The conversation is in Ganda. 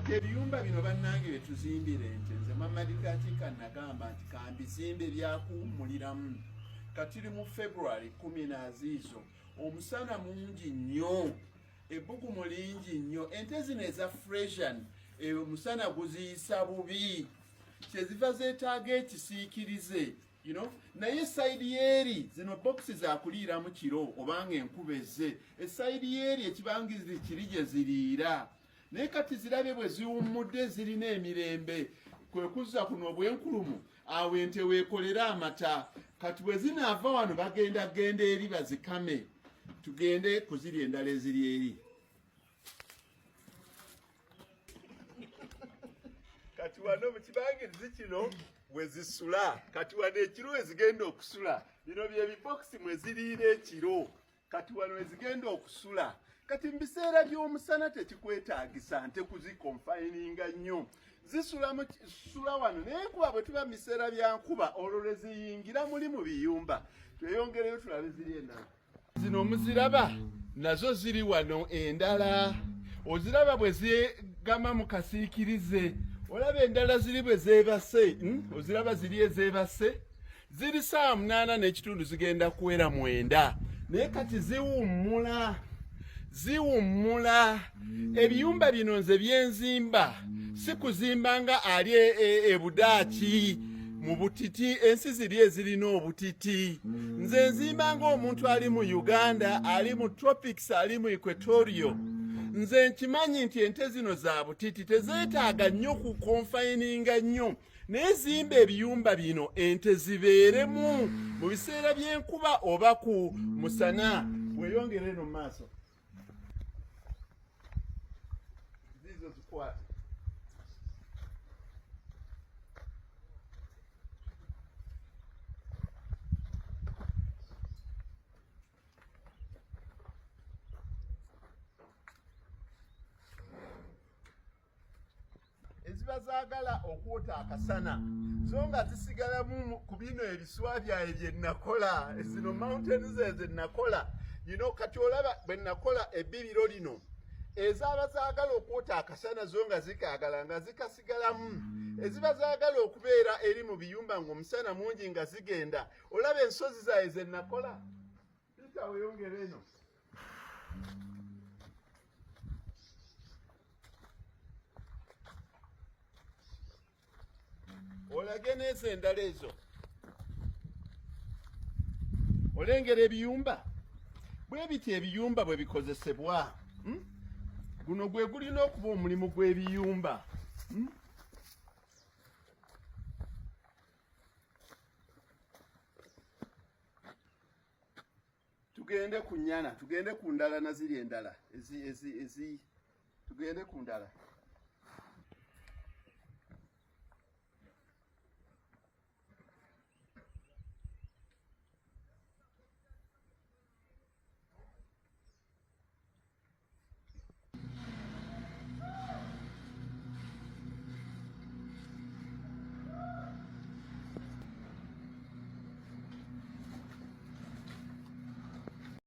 kati ebiyumba bino bannange bye tuzimbira ente nze mamadikakika nagamba nti kambizimbe byakuwummuliramu kati tuli mu February 10 omusana mungi nnyo ebbugumu lingi nnyo ente zino eza freshan omusana guziyisa bubi kyeziva zeetaaga ekisiikirize naye esayidi yeeri zino bokisi zakuliiramu kiro obanga enkuba ezze esayidi yeeri ekibangiziri kiri gye ziriira naye kati zirabe bwe ziwummudde zirina emirembe kwe kuzza kuno obwenkulumu awo ente weekolera amata kati bwe zinaava wano genda eri bazikame tugende kuzirya endala eziri eri kati wano mu kibangirizi kino bwe zisula kati wano ekiro ezigenda okusula bino byebibokisi mwe ziriira ekiro kati wano ezigenda okusula kati mu biseera by'omusana tekikwetaagisa nte kuzikonfayininga nnyo zisula wano naye enkuba bwe tuba mu biseera bya nkuba olwo lwe ziyingira muli mu biyumba tweyongereyo tulabe ziri endala zino muziraba nazo ziri wano endala oziraba bwe zegama mu kasiikirize olaba endala ziri bwe zeebase oziraba ziri ezeebase ziri 8:30 zigenda kuwera 9 naye kati ziwummula ebiyumba bino nze byenzimba si kuzimba nga ali ebudaaki mu butiti ensi ziri ezirina obutiti nze nzimba ng'omuntu ali mu Uganda ali mu tropics ali mu equatorio nze nkimanyi nti ente zino za butiti tezeetaaga nnyo ku konfayininga nnyo naye zimba ebiyumba bino ente zibeeremu mu biseera by'enkuba oba ku musana weyongere eno mu maaso zizo zikwata eziba zaagala okwota akasana so nga zisigalamu ku bino ebiswa byaye bye nakola zino mountains ezo nakola kati olaba bwe nakola ebbibiro lino ezaaba zaagala okwota akasana zo nga zikaagala nga zikasigalamu eziba zaagala okubeera eri mu biyumba ng'omusana mungi nga zigenda olaba ensozi zaye ze nakola bitaweyongera eno olage n'ezo endala ezo olengera ebiyumba bwe biti ebiyumba bwe bikozesebwa guno gwe gulina okuba omulimu gw'ebiyumba tugende ku nnyana tugende ku ndala naziri endala tugende ku ndala